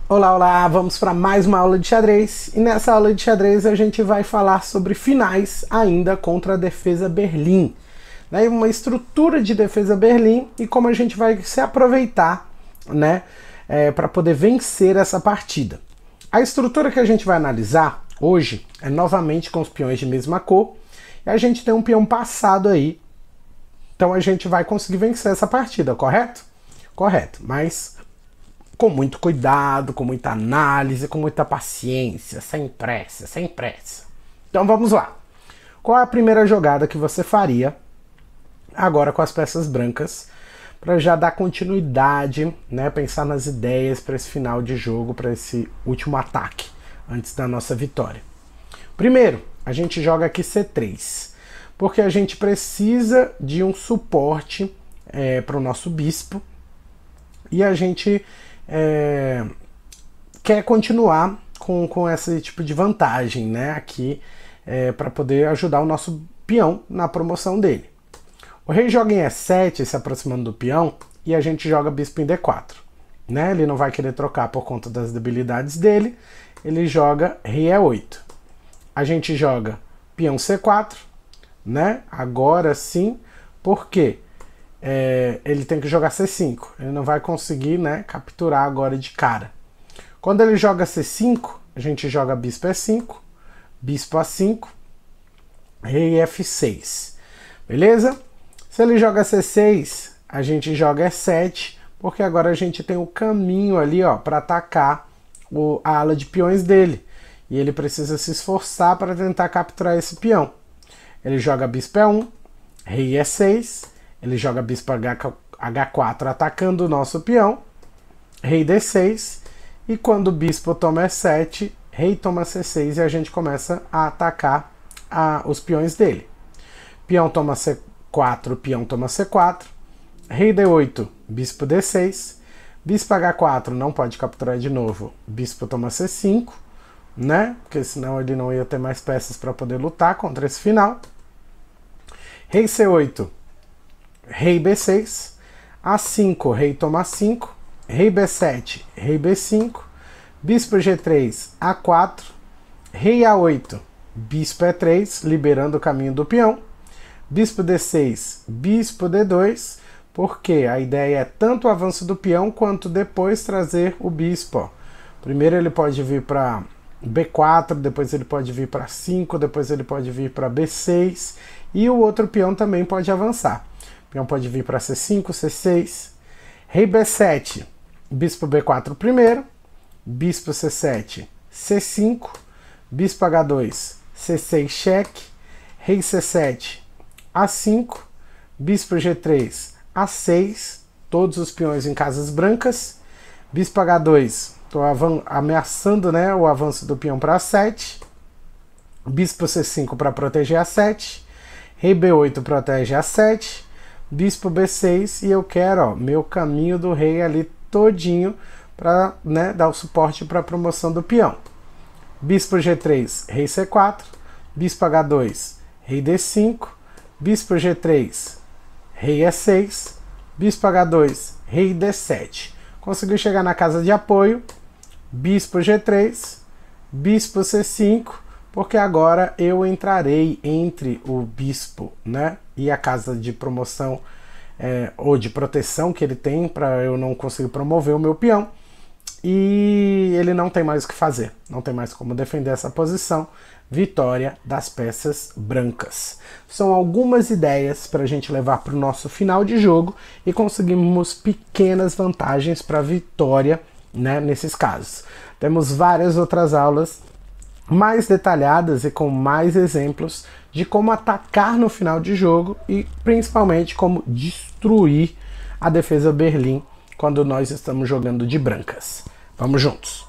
Olá, olá! Vamos para mais uma aula de xadrez, e nessa aula de xadrez a gente vai falar sobre finais ainda contra a defesa Berlim, né? Uma estrutura de defesa Berlim e como a gente vai se aproveitar, né, para poder vencer essa partida. A estrutura que a gente vai analisar hoje é novamente com os peões de mesma cor, e a gente tem um peão passado aí, então a gente vai conseguir vencer essa partida, correto? Correto, mas com muito cuidado, com muita análise, com muita paciência, sem pressa, sem pressa. Então vamos lá. Qual é a primeira jogada que você faria agora com as peças brancas para já dar continuidade, né, pensar nas ideias para esse final de jogo, para esse último ataque antes da nossa vitória? Primeiro, a gente joga aqui C3, porque a gente precisa de um suporte para o nosso bispo e a gente quer continuar com esse tipo de vantagem, né, aqui para poder ajudar o nosso peão na promoção dele. O rei joga em E7, se aproximando do peão, e a gente joga bispo em D4, né? Ele não vai querer trocar por conta das debilidades dele, ele joga rei E8. A gente joga peão C4, né? Agora sim, porque ele tem que jogar C5, ele não vai conseguir, né, capturar agora de cara. Quando ele joga C5, a gente joga bispo E5, bispo A5, rei F6, beleza? Se ele joga C6, a gente joga E7, porque agora a gente tem o caminho ali, ó, para atacar a ala de peões dele. E ele precisa se esforçar para tentar capturar esse peão. Ele joga bispo E1, rei E6, ele joga bispo H4 atacando o nosso peão, rei D6, e quando o bispo toma E7, rei toma C6 e a gente começa a atacar os peões dele. Peão toma C4, peão toma C4, rei D8, bispo D6, bispo H4 não pode capturar de novo, bispo toma C5, né? Porque senão ele não ia ter mais peças para poder lutar contra esse final. Rei C8, rei B6, A5, rei toma A5, rei B7, rei B5, bispo G3, A4, rei A8, bispo E3, liberando o caminho do peão, bispo D6, bispo D2, porque a ideia é tanto o avanço do peão quanto depois trazer o bispo. Ó. Primeiro ele pode vir para B4, depois ele pode vir para 5, depois ele pode vir para B6 e o outro peão também pode avançar. O peão pode vir para C5, C6, rei B7, bispo B4 primeiro, bispo C7, C5, bispo H2, C6 cheque, rei C7, A5, bispo G3, A6, todos os peões em casas brancas, bispo H2, estou ameaçando, né, o avanço do peão para A7, bispo C5 para proteger A7, rei B8 protege A7, bispo B6 e eu quero, ó, meu caminho do rei ali todinho para, né, dar o suporte para a promoção do peão. Bispo G3, rei C4, bispo H2, rei D5, bispo G3, rei E6, bispo H2, rei D7. Conseguiu chegar na casa de apoio, bispo G3, bispo C5, porque agora eu entrarei entre o bispo, né, e a casa de promoção ou de proteção que ele tem para eu não conseguir promover o meu peão. E ele não tem mais o que fazer, não tem mais como defender essa posição. Vitória das peças brancas. São algumas ideias para a gente levar para o nosso final de jogo e conseguirmos pequenas vantagens para a vitória, né, nesses casos. Temos várias outras aulas mais detalhadas e com mais exemplos de como atacar no final de jogo e principalmente como destruir a defesa Berlim quando nós estamos jogando de brancas. Vamos juntos!